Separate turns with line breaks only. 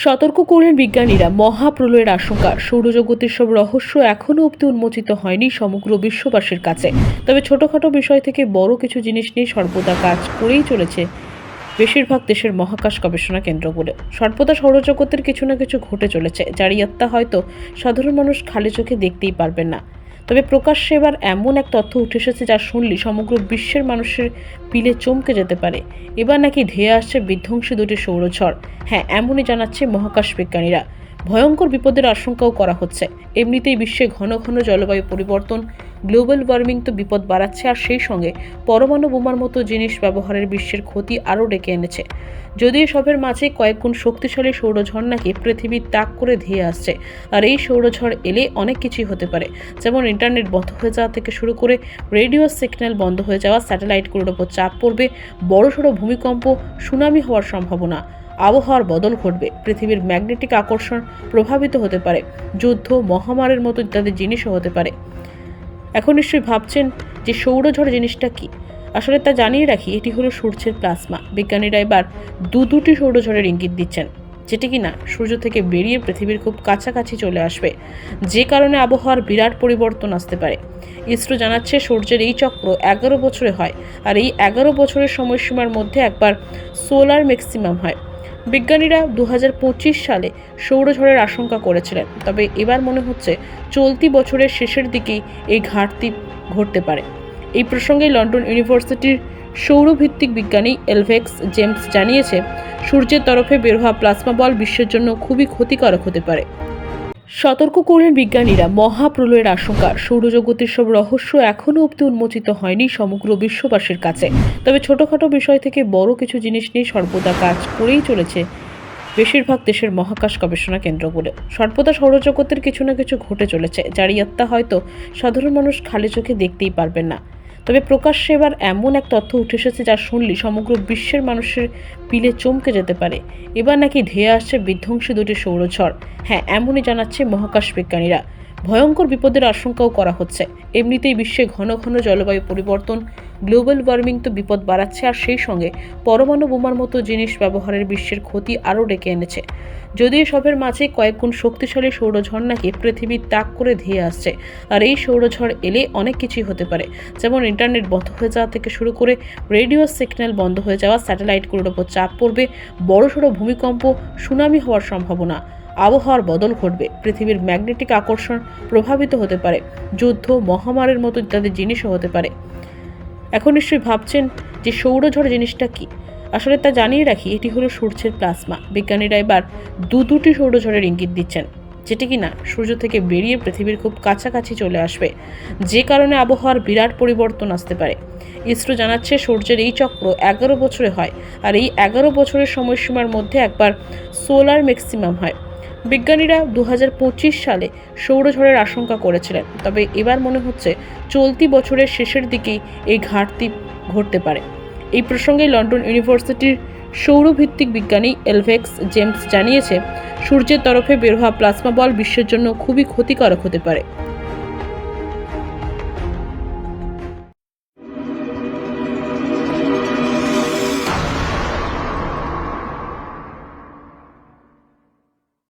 সতর্ক করলেন বিজ্ঞানীরা। মহাপ্রলয়ের আশঙ্কা, সৌরজগতের সব রহস্য এখনও অব্দি উন্মোচিত হয়নি সমগ্র বিশ্ববাসীর কাছে। তবে ছোটখাটো বিষয় থেকে বড় কিছু জিনিস নিয়ে সর্বদা কাজ করেই চলেছে বেশিরভাগ দেশের মহাকাশ গবেষণা কেন্দ্রগুলো। সর্বদা সৌরজগতের কিছু না কিছু ঘটে চলেছে, যার ইয়ত্তা হয়তো সাধারণ মানুষ খালি চোখে দেখতেই পারবেন না। তবে প্রকাশ্যে এবার এমন এক তথ্য উঠে এসেছে যা শুনলে সমগ্র বিশ্বের মানুষের পিলে চমকে যেতে পারে। এবার নাকি ধেয়ে আসছে বিধ্বংসী দুটি সৌরঝড়। হ্যাঁ, এমনই জানাচ্ছে মহাকাশ বিজ্ঞানীরা। ভয়ঙ্কর বিপদের আশঙ্কাও করা হচ্ছে। এমনিতেই বিশ্বে ঘন ঘন জলবায়ু পরিবর্তন, গ্লোবাল ওয়ার্মিং তো বিপদ বাড়াচ্ছে, আর সেই সঙ্গে পরমাণু বোমার মতো জিনিস ব্যবহারের বিশ্বের ক্ষতি আরও ডেকে এনেছে। যদিও এসবের মাঝে কয়েক গুণ শক্তিশালী সৌরঝড় নাকি পৃথিবীর তাক করে ধেয়ে আসছে। আর এই সৌরঝড় এলে অনেক কিছুই হতে পারে, যেমন ইন্টারনেট বন্ধ হয়ে যাওয়া থেকে শুরু করে রেডিও সিগন্যাল বন্ধ হয়ে যাওয়া, স্যাটেলাইটগুলোর ওপর চাপ পড়বে, বড়সড় ভূমিকম্প, সুনামি হওয়ার সম্ভাবনা, আবহাওয়ার বদল ঘটবে, পৃথিবীর ম্যাগনেটিক আকর্ষণ প্রভাবিত হতে পারে, যুদ্ধ, মহামারীর মতো ইত্যাদি জিনিসও হতে পারে। এখন নিশ্চয়ই ভাবছেন যে সৌরঝড় জিনিসটা কি। আসলে তা জানিয়ে রাখি, এটি হলো সূর্যের প্লাজমা। বিজ্ঞানীরা এবার দুটি সৌরঝড়ের ইঙ্গিত দিচ্ছেন, যেটি কিনা সূর্য থেকে বেরিয়ে পৃথিবীর খুব কাছাকাছি চলে আসবে, যে কারণে আবহাওয়ার বিরাট পরিবর্তন আসতে পারে। ইসরো জানাচ্ছে সূর্যের এই চক্র 11 বছরে হয়, আর এই 11 বছরের সময়সীমার মধ্যে একবার সোলার ম্যাক্সিমাম হয়। বিজ্ঞানীরা 2025 সালে সৌরঝড়ের আশঙ্কা করেছিলেন, তবে এবার মনে হচ্ছে চলতি বছরের শেষের দিকেই এই ঘাটতি ঘটতে পারে। এই প্রসঙ্গে লন্ডন ইউনিভার্সিটির সৌরভিত্তিক বিজ্ঞানী এলভেক্স জেমস জানিয়েছে, সূর্যের তরফে বের হওয়া প্লাজমা বল বিশ্বের জন্য খুবই ক্ষতিকারক হতে পারে। সতর্ক করলেন বিজ্ঞানীরা। মহাপ্রলয়ের আশঙ্কা, সৌরজগতের সব রহস্য এখনও অব্দি উন্মোচিত হয়নি সমগ্র বিশ্ববাসীর কাছে। তবে ছোটখাটো বিষয় থেকে বড় কিছু জিনিস নিয়ে সর্বদা কাজ করেই চলেছে বেশিরভাগ দেশের মহাকাশ গবেষণা কেন্দ্রগুলো। সর্বদা সৌরজগতের কিছু না কিছু ঘটে চলেছে, যার ইয়ত্তা হয়তো সাধারণ মানুষ খালি চোখে দেখতেই পারবেন না। তবে প্রকাশ্যে এবার এমন এক তথ্য উঠে এসেছে যা শুনলে সমগ্র বিশ্বের মানুষের পিলে চমকে যেতে পারে। এবার নাকি ধেয়ে আসছে বিধ্বংসী দুটি সৌরঝড়। হ্যাঁ, এমনই জানাচ্ছে মহাকাশ বিজ্ঞানীরা। ভয়ঙ্কর বিপদের আশঙ্কাও করা হচ্ছে। এমনিতেই বিশ্বে ঘন ঘন জলবায়ু পরিবর্তন, গ্লোবাল ওয়ার্মিং তো বিপদ বাড়াচ্ছে, আর সেই সঙ্গে পরমাণু বোমার মতো জিনিস ব্যবহারের বিশ্বের ক্ষতি আরও ডেকে এনেছে। যদিও এসবের মাঝে কয়েক গুণ শক্তিশালী সৌরঝড় নাকি পৃথিবীর তাক করে ধেয়ে আসছে। আর এই সৌরঝড় এলে অনেক কিছুই হতে পারে, যেমন ইন্টারনেট বন্ধ হয়ে যাওয়া থেকে শুরু করে রেডিও সিগন্যাল বন্ধ হয়ে যাওয়া, স্যাটেলাইটগুলোর ওপর চাপ পড়বে, বড়সড় ভূমিকম্প, সুনামি হওয়ার সম্ভাবনা, আবহাওয়ার বদল ঘটবে, পৃথিবীর ম্যাগনেটিক আকর্ষণ প্রভাবিত হতে পারে, যুদ্ধ, মহামারীর মতো ইত্যাদি জিনিসও হতে পারে। এখন নিশ্চয়ই ভাবছেন যে সৌরঝড় জিনিসটা কি। আসলে তা জানিয়ে রাখি, এটি হলো সূর্যের প্লাজমা। বিজ্ঞানীরা এবার দুটি সৌরঝড়ের ইঙ্গিত দিচ্ছেন, যেটি কিনা সূর্য থেকে বেরিয়ে পৃথিবীর খুব কাছাকাছি চলে আসবে, যে কারণে আবহাওয়ার বিরাট পরিবর্তন আসতে পারে। ইসরো জানাচ্ছে সূর্যের এই চক্র 11 বছরে হয়, আর এই 11 বছরের সময়সীমার মধ্যে একবার সোলার ম্যাক্সিমাম হয়। বিজ্ঞানীরা 2025 সালে সৌরঝড়ের আশঙ্কা করেছিলেন, তবে এবার মনে হচ্ছে চলতি বছরের শেষের দিকেই এই ঘাটতি ঘটতে পারে। এই প্রসঙ্গে লন্ডন ইউনিভার্সিটির সৌরভিত্তিক বিজ্ঞানী এলভেক্স জেমস জানিয়েছে, সূর্যের তরফে বের হওয়া প্লাজমা বল বিশ্বের জন্য খুবই ক্ষতিকারক হতে পারে।